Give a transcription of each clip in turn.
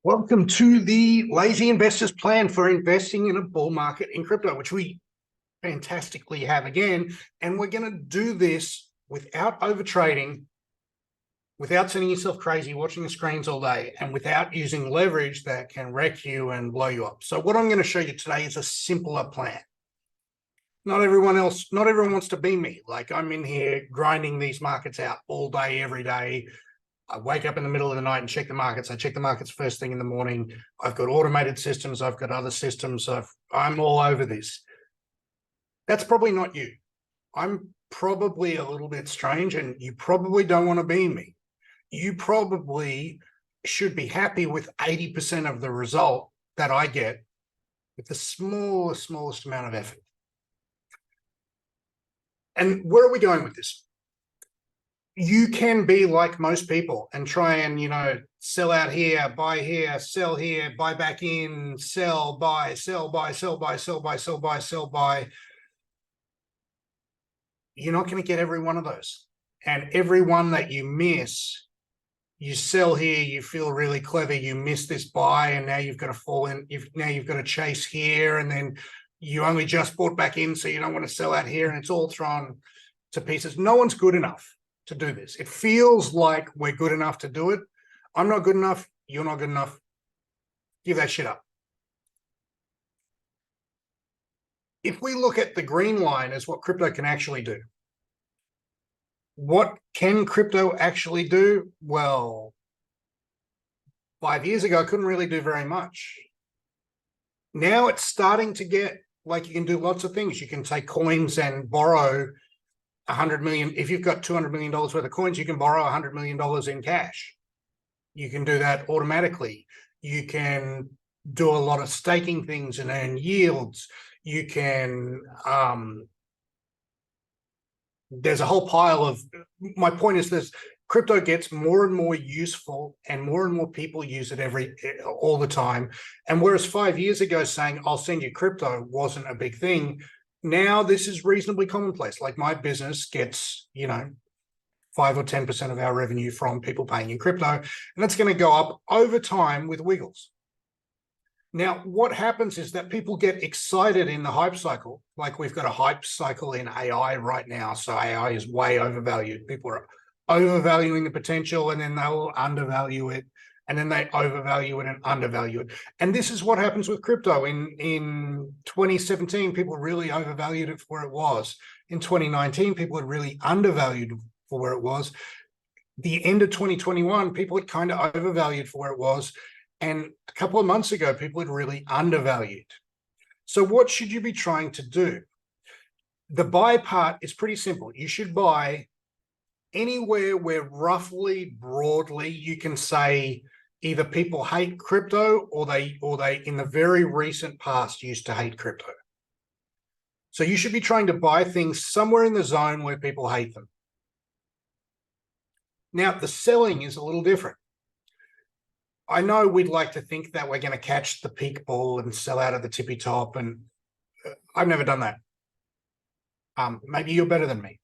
Welcome to the Lazy Investor's Plan for investing in a bull market in crypto, which we fantastically have again. And we're going to do this without overtrading, without sending yourself crazy, watching the screens all day, and without using leverage that can wreck you and blow you up. So what I'm going to show you today is a simpler plan. Not everyone wants to be me. Like, I'm in here grinding these markets out all day, every day. I wake up in the middle of the night and check the markets. I check the markets first thing in the morning. I've got automated systems. I've got other systems. I'm all over this. That's probably not you. I'm probably a little bit strange, and you probably don't want to be me. You probably should be happy with 80% of the result that I get with the smallest amount of effort. And where are we going with this? You can be like most people and try and, sell out here, sell here, buy back in, sell, buy, sell, buy, sell, buy, sell, buy, sell, buy, sell, buy. You're not going to get every one of those. And every one that you miss, you sell here, you feel really clever, you miss this buy, and now you've got to fall in, now you've got to chase here, and then you only just bought back in, so you don't want to sell out here, and it's all thrown to pieces. No one's good enough to do this. It feels like we're good enough to do it. I'm not good enough. You're not good enough. Give that shit up. If we look at the green line as what crypto can actually do, what can crypto actually do? Well, 5 years ago, I couldn't really do very much. Now it's starting to get like you can do lots of things. You can take coins and borrow 100 million. If you've got $200 million worth of coins, you can borrow $100 million in cash. You can do that automatically. You can do a lot of staking things and earn yields. You can, there's a whole pile of, my point is this, crypto gets more and more useful and more people use it all the time. And whereas 5 years ago saying, I'll send you crypto wasn't a big thing, now this is reasonably commonplace. Like my business gets, 5 or 10% of our revenue from people paying in crypto, and that's going to go up over time with wiggles. Now, what happens is that people get excited in the hype cycle. Like we've got a hype cycle in AI right now. So AI is way overvalued. People are overvaluing the potential, and then they'll undervalue it. And then they overvalue it and undervalue it. And this is what happens with crypto. In 2017, people really overvalued it for where it was. In 2019, people had really undervalued for where it was. The end of 2021, people had kind of overvalued for where it was. And a couple of months ago, people had really undervalued. So what should you be trying to do? The buy part is pretty simple. You should buy anywhere where roughly, broadly, you can say either people hate crypto or they in the very recent past used to hate crypto. So you should be trying to buy things somewhere in the zone where people hate them. Now, the selling is a little different. I know we'd like to think that we're going to catch the peak bull and sell out at the tippy top, and I've never done that. Maybe you're better than me.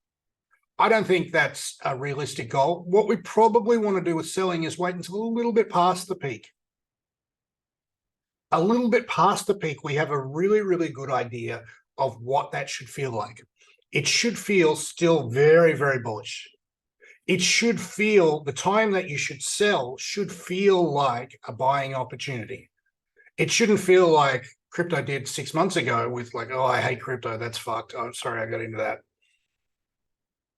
I don't think that's a realistic goal. What we probably want to do with selling is wait until a little bit past the peak. A little bit past the peak, we have a really, really good idea of what that should feel like. It should feel still very, very bullish. It should feel, the time that you should sell should feel like a buying opportunity. It shouldn't feel like crypto did 6 months ago with like, oh, I hate crypto, that's fucked. Oh, sorry, I got into that.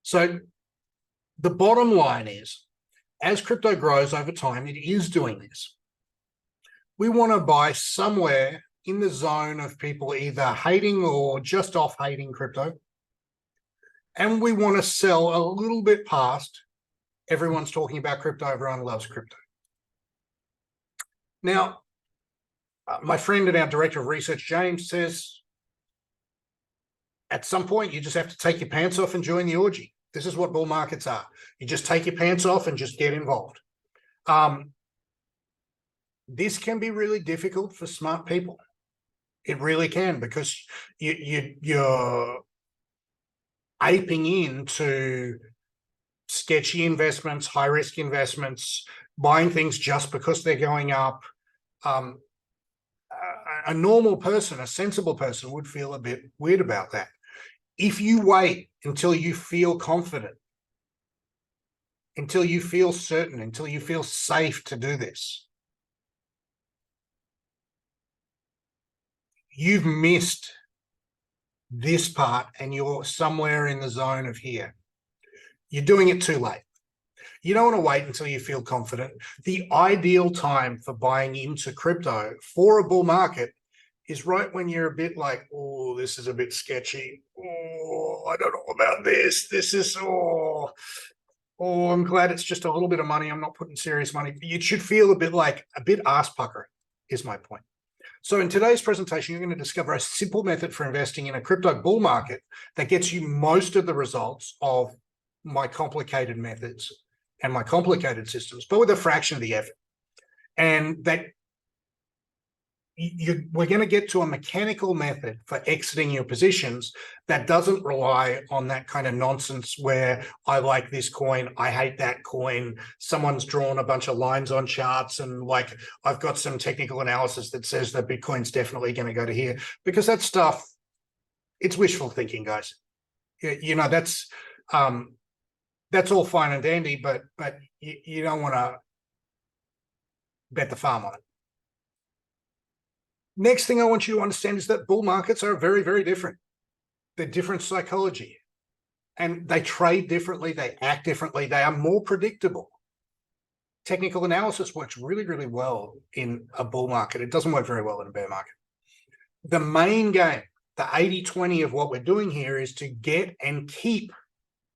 So the bottom line is, as crypto grows over time, it is doing this. We want to buy somewhere in the zone of people either hating or just off hating crypto. And we want to sell a little bit past everyone's talking about crypto, everyone loves crypto. Now, my friend and our director of research, James, says, at some point, you just have to take your pants off and join the orgy. This is what bull markets are. You just take your pants off and just get involved. This can be really difficult for smart people. It really can, because you're aping into sketchy investments, high-risk investments, buying things just because they're going up, a normal person, a sensible person would feel a bit weird about that. If you wait until you feel confident, until you feel certain, until you feel safe to do this, you've missed this part and you're somewhere in the zone of here. You're doing it too late. You don't want to wait until you feel confident. The ideal time for buying into crypto for a bull market is right when you're a bit like, oh, this is a bit sketchy. Oh, I don't know about this. This is, oh, I'm glad it's just a little bit of money. I'm not putting serious money. You should feel a bit ass pucker is my point. So in today's presentation, you're going to discover a simple method for investing in a crypto bull market that gets you most of the results of my complicated methods and my complicated systems, but with a fraction of the effort. And that we're going to get to a mechanical method for exiting your positions that doesn't rely on that kind of nonsense where I like this coin, I hate that coin, someone's drawn a bunch of lines on charts and like I've got some technical analysis that says that Bitcoin's definitely going to go to here, because that stuff, it's wishful thinking, guys. You know, that's all fine and dandy, but you don't want to bet the farm on it. Next thing I want you to understand is that bull markets are very, very different. They're different psychology, and they trade differently. They act differently. They are more predictable. Technical analysis works really, really well in a bull market. It doesn't work very well in a bear market. The main game, the 80-20 of what we're doing here is to get and keep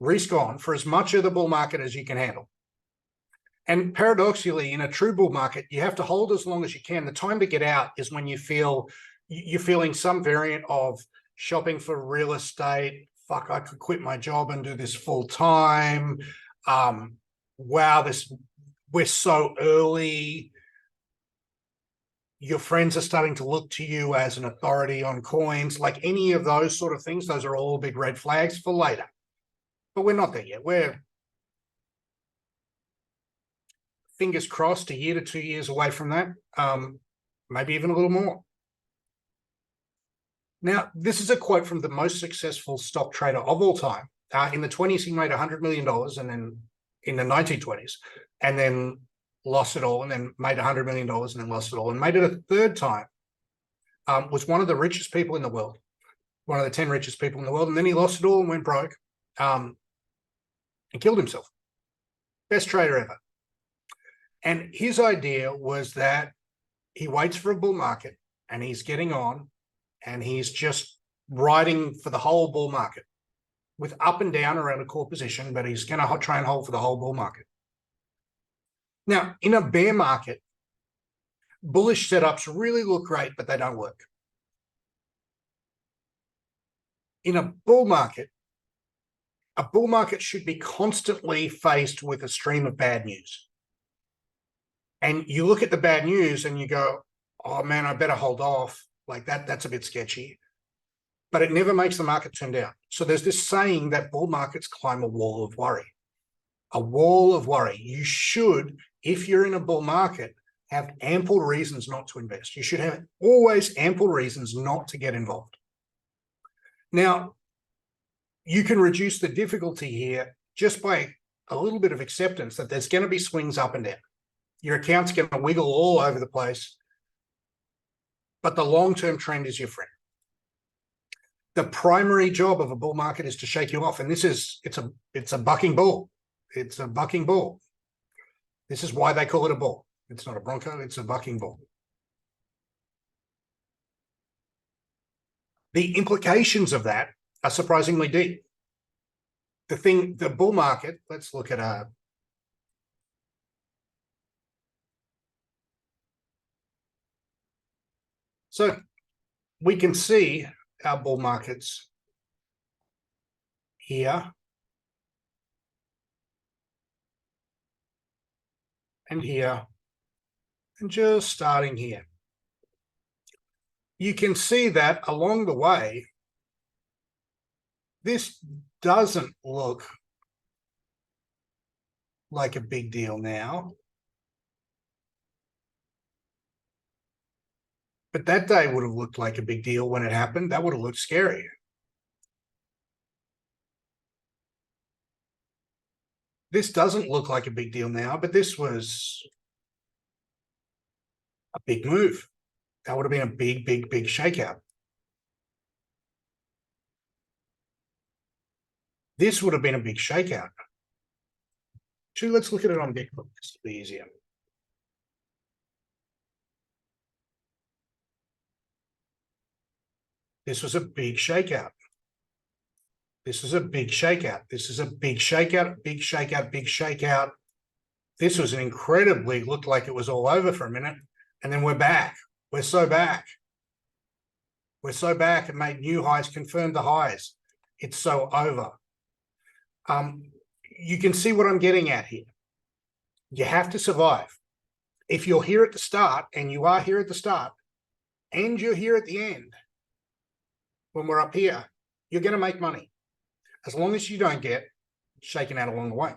risk on for as much of the bull market as you can handle. And paradoxically, in a true bull market, you have to hold as long as you can. The time to get out is when you're feeling some variant of shopping for real estate. Fuck, I could quit my job and do this full time. Wow, we're so early. Your friends are starting to look to you as an authority on coins. Like any of those sort of things, those are all big red flags for later. But we're not there yet. We're fingers crossed, a year to 2 years away from that, maybe even a little more. Now, this is a quote from the most successful stock trader of all time. In the 20s, he made $100 million, and then in the 1920s, and then lost it all, and then made $100 million and then lost it all, and made it a third time. Was one of the richest people in the world, one of the 10 richest people in the world, and then he lost it all and went broke and killed himself. Best trader ever. And his idea was that he waits for a bull market and he's getting on and he's just riding for the whole bull market with up and down around a core position, but he's going to try and hold for the whole bull market. Now, in a bear market, bullish setups really look great, but they don't work. In a bull market should be constantly faced with a stream of bad news. And you look at the bad news and you go, oh man, I better hold off. Like that's a bit sketchy. But it never makes the market turn down. So there's this saying that bull markets climb a wall of worry. A wall of worry. You should, if you're in a bull market, have ample reasons not to invest. You should have always ample reasons not to get involved. Now, you can reduce the difficulty here just by a little bit of acceptance that there's going to be swings up and down. Your account's going to wiggle all over the place, but the long-term trend is your friend. The primary job of a bull market is to shake you off, and it's a bucking bull. It's a bucking bull. This is why they call it a bull. It's not a bronco, it's a bucking bull. The implications of that are surprisingly deep. The bull market, let's look at so we can see our bull markets here and here and just starting here. You can see that along the way, this doesn't look like a big deal now. But that day would have looked like a big deal when it happened. That would have looked scary. This doesn't look like a big deal now, but this was a big move. That would have been a big, big, big shakeout. This would have been a big shakeout. Actually, let's look at it on Bitcoin. This will be easier. This was a big shakeout. This is a big shakeout. This is a big shakeout, big shakeout, big shakeout. This was an incredibly, looked like it was all over for a minute. And then we're back. We're so back. We're so back. It made new highs, confirmed the highs. It's so over. You can see what I'm getting at here. You have to survive. If you're here at the start, and you are here at the start, and you're here at the end, when we're up here, you're going to make money. As long as you don't get shaken out along the way.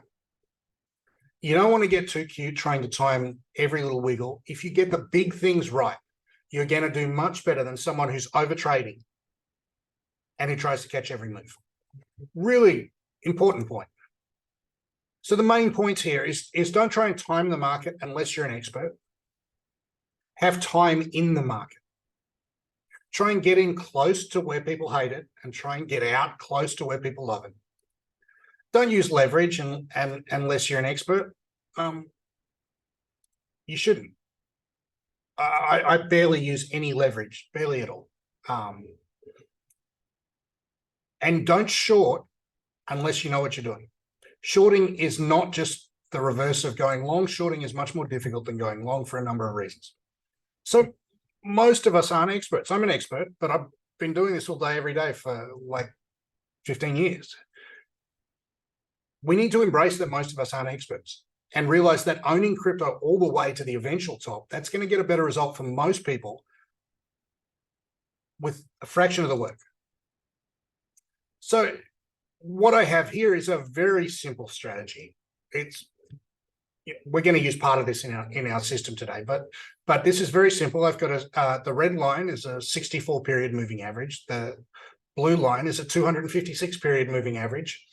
You don't want to get too cute trying to time every little wiggle. If you get the big things right, you're going to do much better than someone who's over trading and who tries to catch every move. Really important point. So the main point here is don't try and time the market unless you're an expert. Have time in the market. Try and get in close to where people hate it and try and get out close to where people love it. Don't use leverage and unless you're an expert. You shouldn't. I barely use any leverage, barely at all. And don't short unless you know what you're doing. Shorting is not just the reverse of going long. Shorting is much more difficult than going long for a number of reasons. So most of us aren't experts. I'm an expert, but I've been doing this all day, every day for like 15 years. We need to embrace that most of us aren't experts and realize that owning crypto all the way to the eventual top, that's going to get a better result for most people with a fraction of the work. So what I have here is a very simple strategy. We're going to use part of this in our system today, but this is very simple. I've got the red line is a 64 period moving average. The blue line is a 256 period moving average.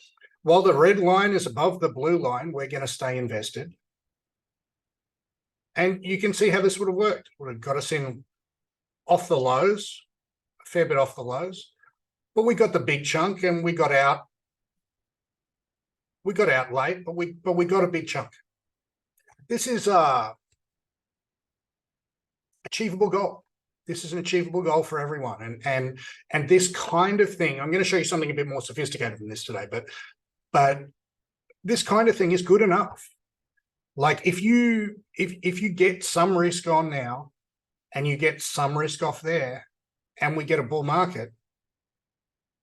While the red line is above the blue line, we're going to stay invested. And you can see how this would have worked. Would have got us in off the lows, a fair bit off the lows, but we got the big chunk and we got out. We got out late, but we got a big chunk. This is a achievable goal. This is an achievable goal for everyone. And this kind of thing, I'm going to show you something a bit more sophisticated than this today, but this kind of thing is good enough. Like if you get some risk on now and you get some risk off there and we get a bull market,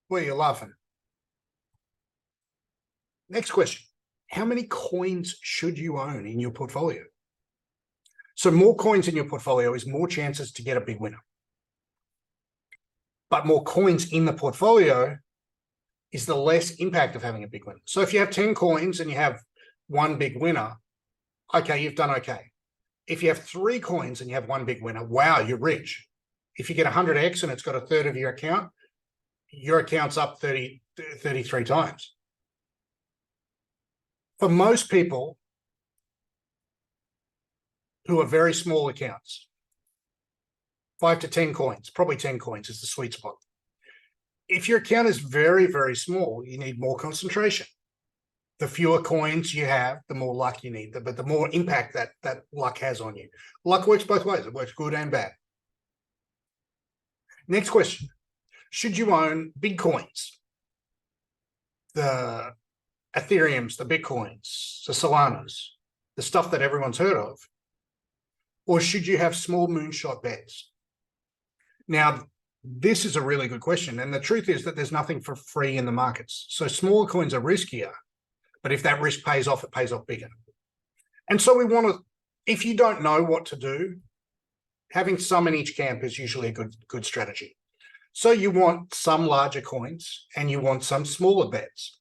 well, you're laughing. Next question. How many coins should you own in your portfolio? So more coins in your portfolio is more chances to get a big winner. But more coins in the portfolio is the less impact of having a big winner. So if you have 10 coins and you have one big winner, okay, you've done okay. If you have 3 coins and you have one big winner, wow, you're rich. If you get 100x and it's got a third of your account's up 33 times. For most people who are very small accounts, 5 to 10 coins, probably 10 coins is the sweet spot. If your account is very, very small, you need more concentration. The fewer coins you have, the more luck you need, but the more impact that luck has on you. Luck works both ways. It works good and bad. Next question. Should you own big coins? The Ethereums, the Bitcoins, the Solanas, the stuff that everyone's heard of? Or should you have small moonshot bets? Now, this is a really good question. And the truth is that there's nothing for free in the markets. So smaller coins are riskier, but if that risk pays off, it pays off bigger. And so we want to, if you don't know what to do, having some in each camp is usually a good strategy. So you want some larger coins and you want some smaller bets.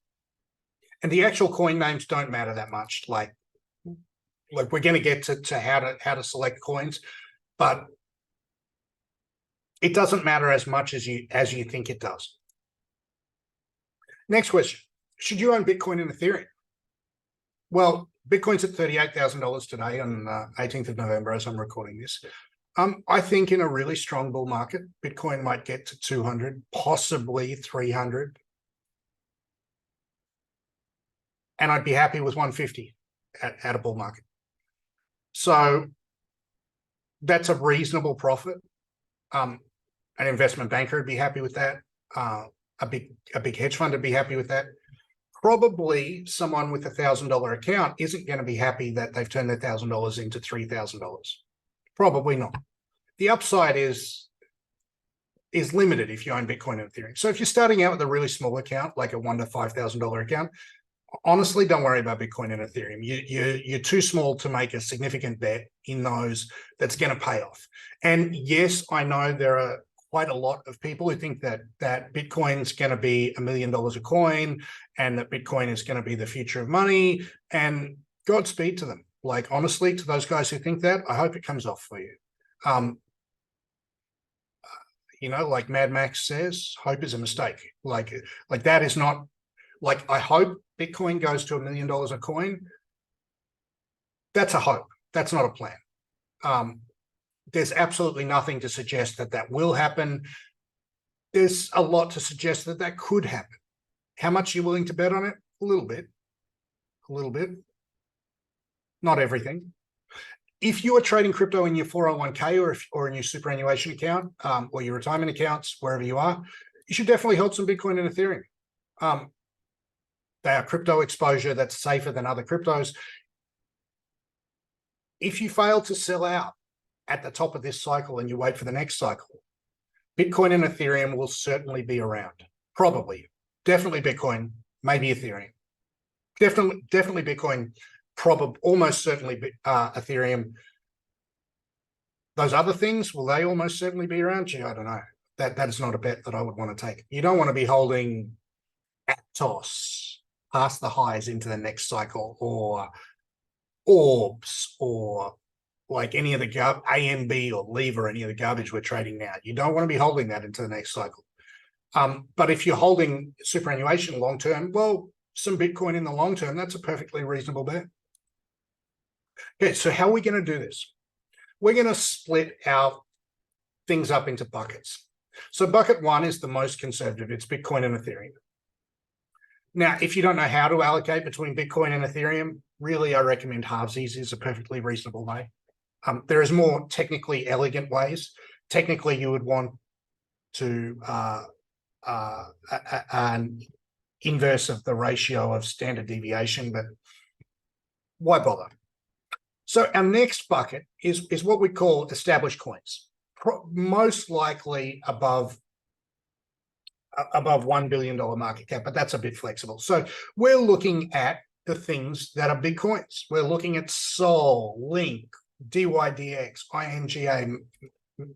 And the actual coin names don't matter that much. Like we're going to get to how to select coins, but it doesn't matter as much as you think it does. Next question. Should you own Bitcoin and Ethereum? Well, Bitcoin's at $38,000 today on 18th of November as I'm recording this. I think in a really strong bull market, Bitcoin might get to 200, possibly 300. And I'd be happy with 150 at a bull market. So that's a reasonable profit. An investment banker would be happy with that. A big hedge fund would be happy with that. Probably someone with $1,000 account isn't going to be happy that they've turned their $1,000 into $3,000. Probably not. The upside is limited if you own Bitcoin and Ethereum. So if you're starting out with a really small account, like a $1,000 to $5,000 account, honestly, don't worry about Bitcoin and Ethereum. You're too small to make a significant bet in those that's going to pay off. And yes, I know there are quite a lot of people who think that Bitcoin's going to be $1 million a coin and that Bitcoin is going to be the future of money. And Godspeed to them. Like, honestly, to those guys who think that, I hope it comes off for you. Like Mad Max says, hope is a mistake. Like that is not, like, I hope Bitcoin goes to $1 million a coin. That's a hope. That's not a plan. There's absolutely nothing to suggest that will happen. There's a lot to suggest that could happen. How much are you willing to bet on it? A little bit. Not everything. If you are trading crypto in your 401k or in your superannuation account or your retirement accounts, wherever you are, you should definitely hold some Bitcoin and Ethereum. They are crypto exposure that's safer than other cryptos. If you fail to sell out at the top of this cycle and you wait for the next cycle, Bitcoin and Ethereum will certainly be around. Probably. Definitely Bitcoin, maybe Ethereum. Definitely Bitcoin, probably, almost certainly Ethereum. Those other things, will they almost certainly be around? Gee, I don't know. That is not a bet that I would want to take. You don't want to be holding Aptos past the highs into the next cycle, or Orbs, or like any of the AMB or Leave or any of the garbage we're trading now. You don't want to be holding that into the next cycle. But if you're holding superannuation long term, well, some Bitcoin in the long term, that's a perfectly reasonable bet. Okay, so how are we going to do this? We're going to split our things up into buckets. So bucket one is the most conservative. It's Bitcoin and Ethereum. Now, if you don't know how to allocate between Bitcoin and Ethereum, really, I recommend halvesies is a perfectly reasonable way. There is more technically elegant ways. Technically, you would want to an inverse of the ratio of standard deviation, but why bother? So our next bucket is what we call established coins, most likely above $1 billion market cap, but that's a bit flexible. So we're looking at the things that are big coins. We're looking at Sol, Link, DYDX, INGA,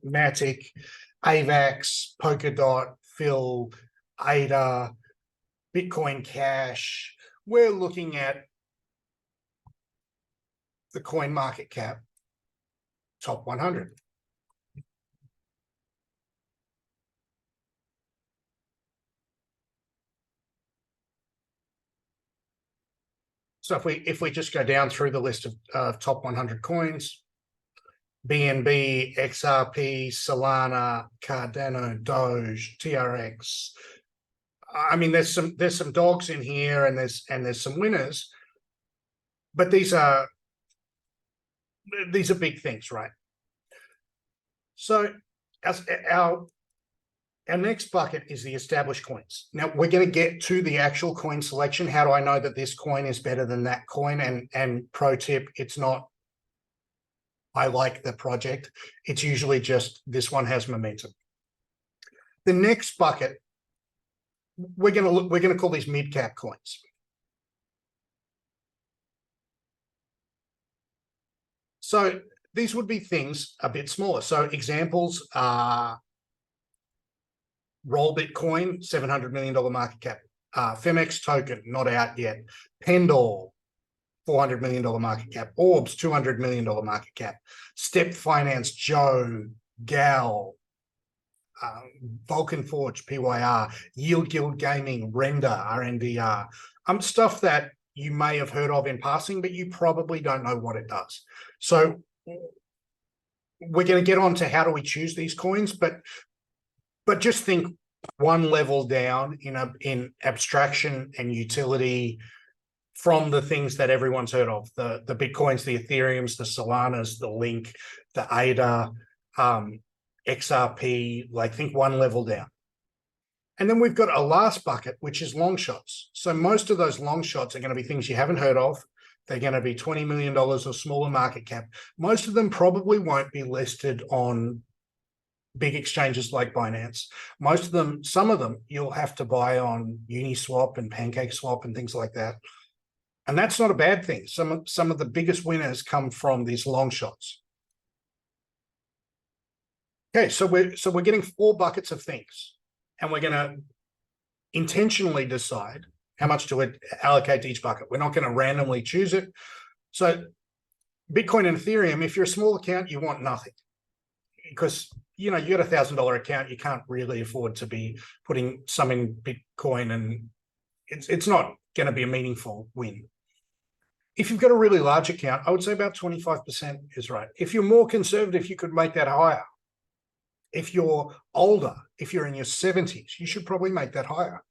Matic, AVAX, Polkadot, Phil, ADA, Bitcoin Cash. We're looking at the coin market cap top 100. So if we just go down through the list of top 100 coins, BNB, XRP, Solana, Cardano, Doge, TRX. I mean, there's some dogs in here, and there's some winners, but these are big things, right? So our next bucket is the established coins. Now we're going to get to the actual coin selection. How do I know that this coin is better than that coin? And pro tip, it's not I like the project. It's usually just this one has momentum. The next bucket, we're going to call these mid-cap coins. So these would be things a bit smaller. So examples are Roll Bitcoin, $700 million market cap. Femex token, not out yet. Pendle, $400 million market cap. Orbs, $200 million market cap. Step Finance, Joe, Gal, Vulcan Forge, PYR, Yield Guild Gaming, Render, RNDR, stuff that you may have heard of in passing, but you probably don't know what it does. So we're going to get on to how do we choose these coins, but just think one level down in abstraction and utility from the things that everyone's heard of, the Bitcoins, the Ethereums, the Solanas, the Link, the ADA, XRP, like think one level down. And then we've got a last bucket, which is long shots. So most of those long shots are going to be things you haven't heard of. They're going to be $20 million or smaller market cap. Most of them probably won't be listed on big exchanges like Binance. Most of them, some of them, you'll have to buy on Uniswap and PancakeSwap and things like that. And that's not a bad thing. Some of the biggest winners come from these long shots. Okay, so we're getting 4 buckets of things, and we're going to intentionally decide how much to allocate to each bucket. We're not going to randomly choose it. So Bitcoin and Ethereum, if you're a small account, you want nothing, because you got a $1,000 account, you can't really afford to be putting some in Bitcoin, and it's not going to be a meaningful win. If you've got a really large account, I would say about 25% is right. If you're more conservative, you could make that higher. If you're older, if you're in your 70s, you should probably make that higher.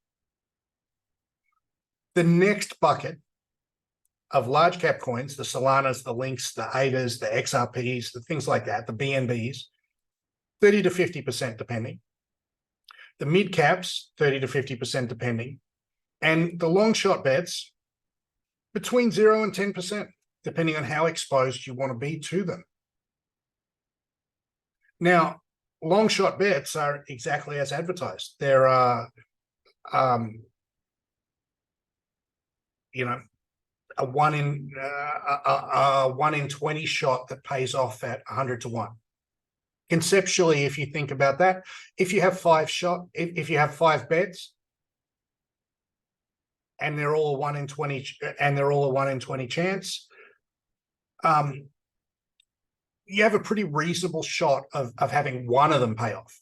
The next bucket of large cap coins, the Solanas, the Links, the ADAs, the XRPs, the things like that, the BNBs, 30 to 50% depending. The mid caps, 30 to 50% depending. And the long shot bets, between 0 and 10%, depending on how exposed you want to be to them. Now, long shot bets are exactly as advertised. There are, a 1 in 20 shot that pays off at 100 to 1. Conceptually, if you think about that, if you have 5 bets, and they're all a 1 in 20, and they're all a 1 in 20 chance, you have a pretty reasonable shot of having one of them pay off.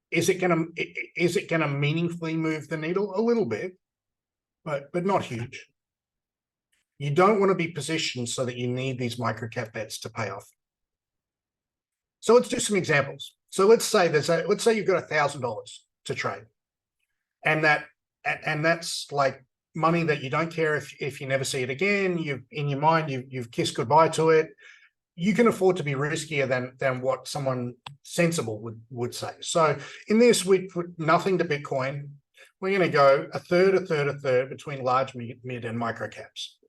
Is it gonna meaningfully move the needle? A little bit, but not huge. You don't want to be positioned so that you need these microcap bets to pay off. So let's do some examples. So let's say you've got $1,000 to trade, and that's like money that you don't care if you never see it again. In your mind, you've kissed goodbye to it. You can afford to be riskier than what someone sensible would say. So in this, we put nothing to Bitcoin. We're going to go a third between large, mid, and micro caps.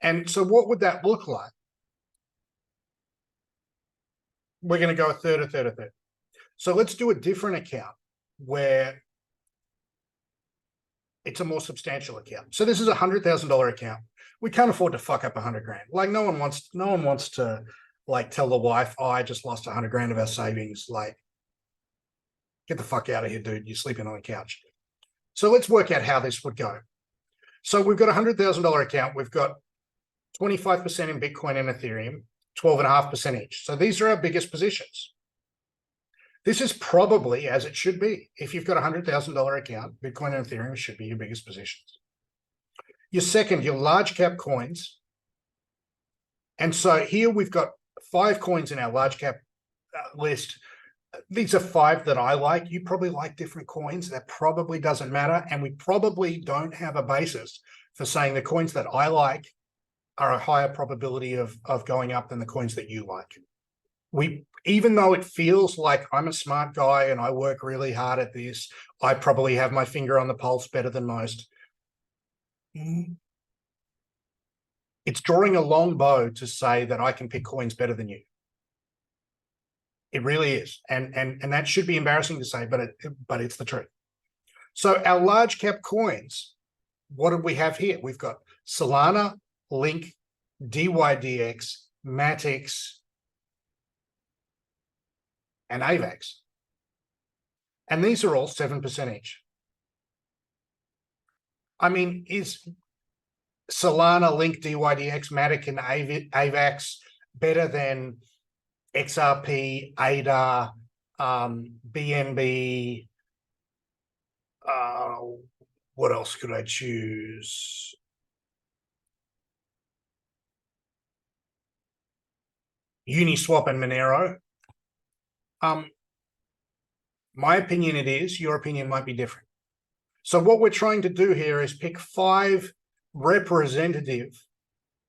And so what would that look like? We're going to go a third. So let's do a different account where it's a more substantial account. So this is a $100,000 account. We can't afford to fuck up 100 grand. Like no one wants to like tell the wife, oh, I just lost 100 grand of our savings. Like, get the fuck out of here, dude. You're sleeping on the couch. So let's work out how this would go. So we've got a $100,000 account. We've got 25% in Bitcoin and Ethereum, 12.5% each. So these are our biggest positions. This is probably as it should be. If you've got a $100,000 account, Bitcoin and Ethereum should be your biggest positions. Your large cap coins. And so here we've got 5 coins in our large cap list. These are 5 that I like. You probably like different coins. That probably doesn't matter. And we probably don't have a basis for saying the coins that I like are a higher probability of going up than the coins that you like. Even though it feels like I'm a smart guy and I work really hard at this, I probably have my finger on the pulse better than most. It's drawing a long bow to say that I can pick coins better than you. It really is. And that should be embarrassing to say, but it's the truth. So our large cap coins, what do we have here? We've got Solana, Link, DYDX, Matix, and AVAX. And these are all 7% each. I mean, is Solana, Link, DYDX, Matic, and AVAX better than XRP, ADA, BNB. What else could I choose? Uniswap and Monero. My opinion it is, your opinion might be different. So what we're trying to do here is pick 5 representative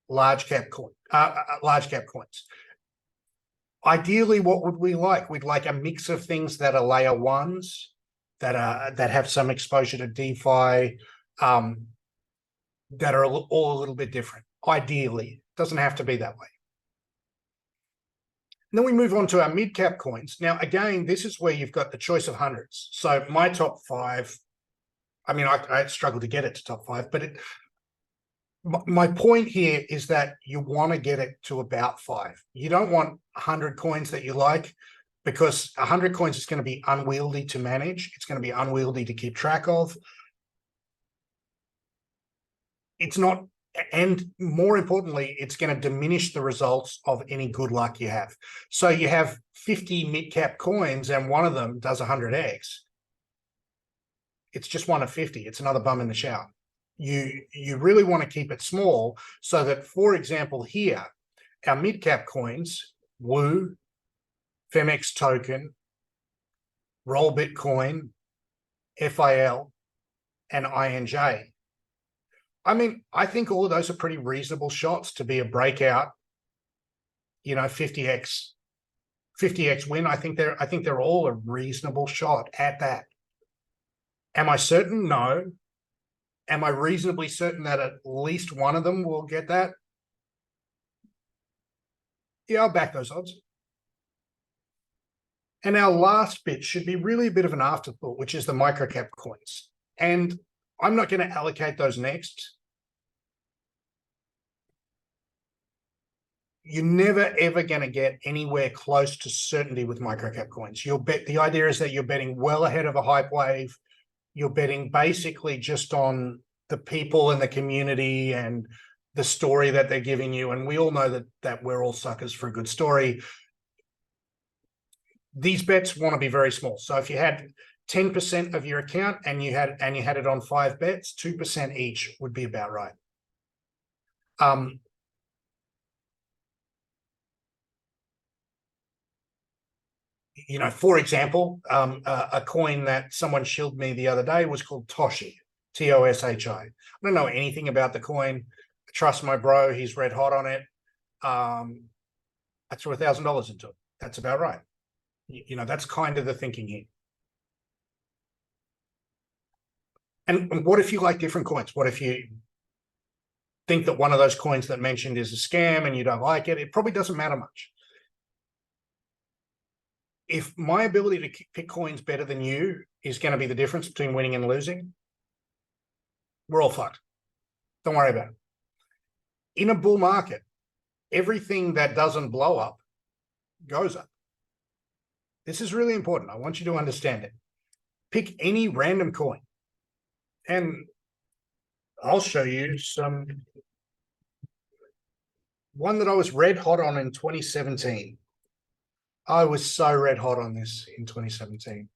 large cap coins. Ideally, what would we like? We'd like a mix of things that are layer ones, that have some exposure to DeFi, that are all a little bit different. Ideally, doesn't have to be that way. And then we move on to our mid-cap coins. Now, again, this is where you've got the choice of hundreds. So my top 5, I mean, I struggle to get it to top 5, but my point here is that you want to get it to about 5. You don't want 100 coins that you like, because 100 coins is going to be unwieldy to manage. It's going to be unwieldy to keep track of. It's not, and more importantly, it's going to diminish the results of any good luck you have. So you have 50 mid-cap coins and one of them does 100x. It's just one of 50. It's another bum in the shower. You really want to keep it small, so that, for example, here, our mid-cap coins, Woo, Femex token, Roll Bitcoin, FIL, and INJ. I mean, I think all of those are pretty reasonable shots to be a breakout, 50x win. I think they're all a reasonable shot at that. Am I certain? No. Am I reasonably certain that at least one of them will get that? Yeah, I'll back those odds. And our last bit should be really a bit of an afterthought, which is the microcap coins. And I'm not going to allocate those next. You're never, ever going to get anywhere close to certainty with microcap coins. The idea is that you're betting well ahead of a hype wave. You're betting basically just on the people in the community and the story that they're giving you. And we all know that we're all suckers for a good story. These bets want to be very small. So if you had 10% of your account and you had it on 5 bets, 2% each would be about right. For example, a coin that someone shilled me the other day was called Toshi, Toshi. I don't know anything about the coin. I trust my bro. He's red hot on it. I threw $1,000 into it. That's about right. That's kind of the thinking here. And what if you like different coins? What if you think that one of those coins that mentioned is a scam and you don't like it? It probably doesn't matter much. If my ability to pick coins better than you is going to be the difference between winning and losing, we're all fucked. Don't worry about it. In a bull market, everything that doesn't blow up goes up. This is really important. I want you to understand it. Pick any random coin, and I'll show you one that I was red hot on in 2017. I was so red hot on this in 2017.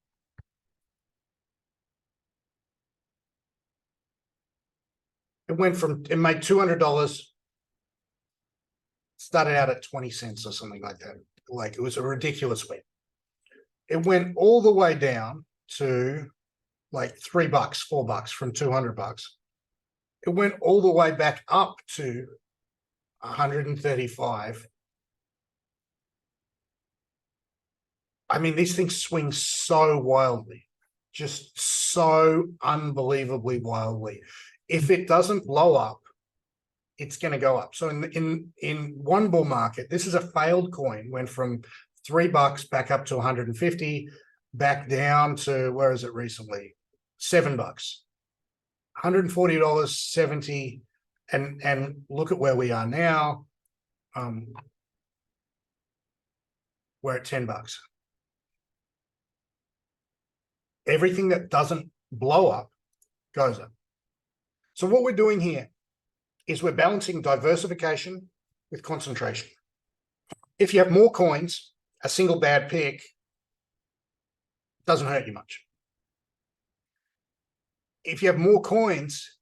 It made $200, started out at 20 cents or something like that. Like, it was a ridiculous win. It went all the way down to like $3, $4 from $200. It went all the way back up to 135. I mean, these things swing so wildly, just so unbelievably wildly. If it doesn't blow up, it's going to go up. So in one bull market, this is a failed coin, went from $3 back up to 150, back down to, where is it recently? $7, $140, 70, and look at where we are now. We're at $10. Everything that doesn't blow up goes up. So what we're doing here is we're balancing diversification with concentration. If you have more coins, a single bad pick Doesn't hurt you much. If you have more coins,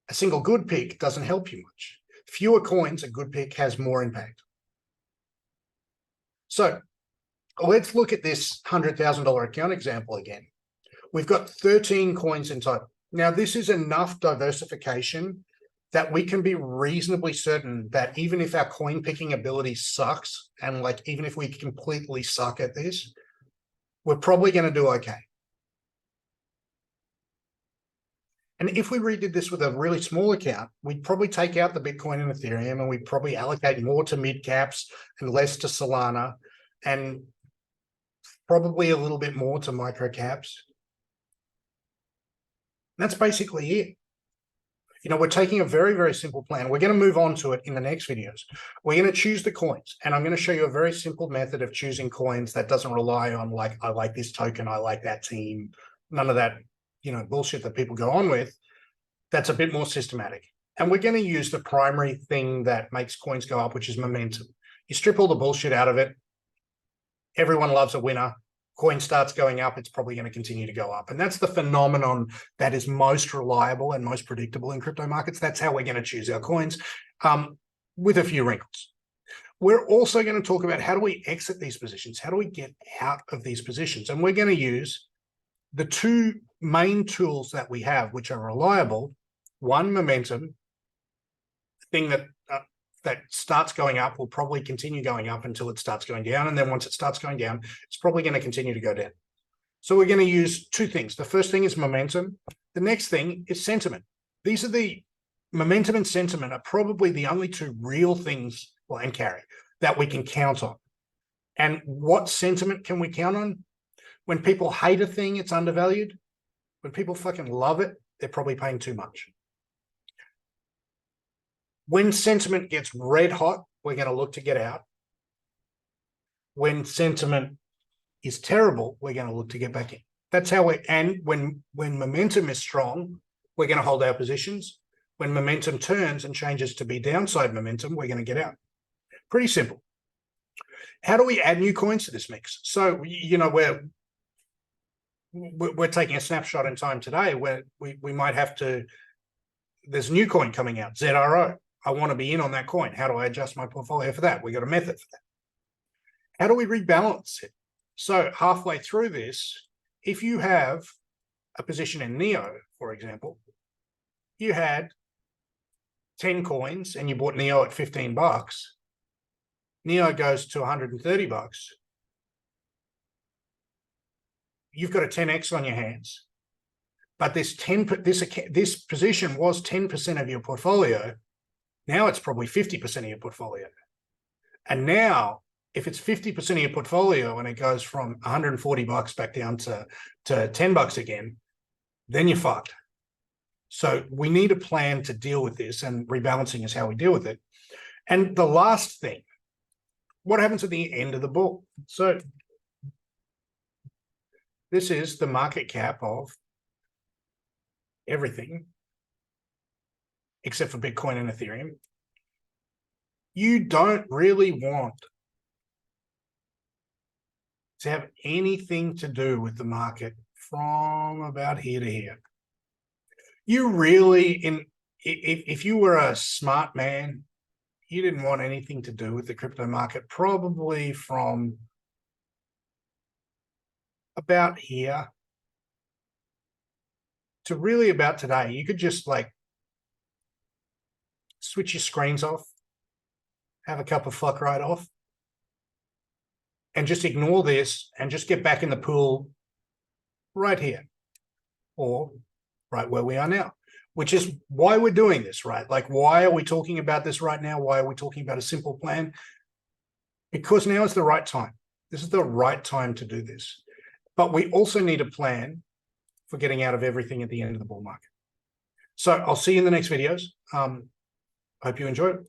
a single good pick doesn't help you much. Fewer coins, a good pick has more impact. So let's look at this $100,000 account example again. We've got 13 coins in total. Now, this is enough diversification that we can be reasonably certain that even if our coin picking ability sucks, and like even if we completely suck at this, we're probably going to do okay. And if we redid this with a really small account, we'd probably take out the Bitcoin and Ethereum, and we'd probably allocate more to mid caps and less to Solana, and probably a little bit more to micro caps. That's basically it. You know, we're taking a very, very simple plan. We're going to move on to it in the next videos. We're going to choose the coins, and I'm going to show you a very simple method of choosing coins that doesn't rely on like, I like this token, I like that team, none of that, you know, bullshit that people go on with. That's a bit more systematic. And we're going to use the primary thing that makes coins go up, which is momentum. You strip all the bullshit out of it. Everyone loves a winner. Coin starts going up, it's probably going to continue to go up. And that's the phenomenon that is most reliable and most predictable in crypto markets. That's how we're going to choose our coins, with a few wrinkles. We're also going to talk about how do we exit these positions? How do we get out of these positions? And we're going to use the two main tools that we have, which are reliable. One, momentum, thing that starts going up will probably continue going up until it starts going down. And then once it starts going down, it's probably going to continue to go down. So we're going to use two things. The first thing is momentum. The next thing is sentiment. These are the momentum and sentiment are probably the only two real things, well, and carry, that we can count on. And what sentiment can we count on? When people hate a thing, it's undervalued. When people fucking love it, they're probably paying too much. When sentiment gets red hot, we're going to look to get out. When sentiment is terrible, we're going to look to get back in. That's how and when momentum is strong, we're going to hold our positions. When momentum turns and changes to be downside momentum, we're going to get out. Pretty simple. How do we add new coins to this mix? So, you know, we're taking a snapshot in time today where we might have to, there's a new coin coming out, ZRO. I want to be in on that coin. How do I adjust my portfolio for that? We got a method for that. How do we rebalance it? So halfway through this, if you have a position in Neo, for example, you had 10 coins and you bought Neo at 15 bucks. Neo goes to 130 bucks. You've got a 10x on your hands. But this position was 10% of your portfolio. Now it's probably 50% of your portfolio. And now, if it's 50% of your portfolio and it goes from 140 bucks back down to 10 bucks again, then you're fucked. So we need a plan to deal with this, and rebalancing is how we deal with it. And the last thing, what happens at the end of the bull? So this is the market cap of everything except for Bitcoin and Ethereum. You don't really want to have anything to do with the market from about here to here. You really, if you were a smart man, you didn't want anything to do with the crypto market, probably from about here to really about today. You could just like switch your screens off, have a cup of fuck right off, and just ignore this and just get back in the pool right here, or right where we are now, which is why we're doing this, right? Like, why are we talking about this right now? Why are we talking about a simple plan? Because now is the right time. This is the right time to do this. But we also need a plan for getting out of everything at the end of the bull market. So I'll see you in the next videos. Hope you enjoyed it.